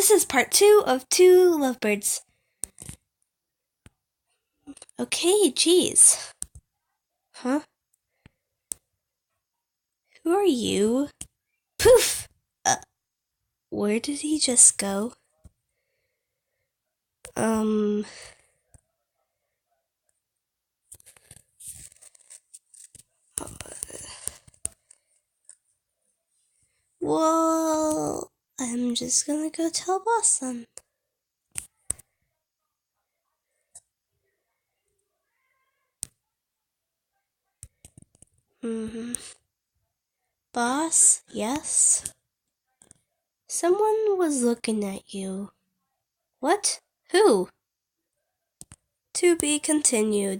This is part 2 of Two Lovebirds. Okay, geez. Huh? Who are you? Poof! Where did he just go? Well, I'm just gonna go tell boss then. Boss, yes? Someone was looking at you. What? Who? To be continued.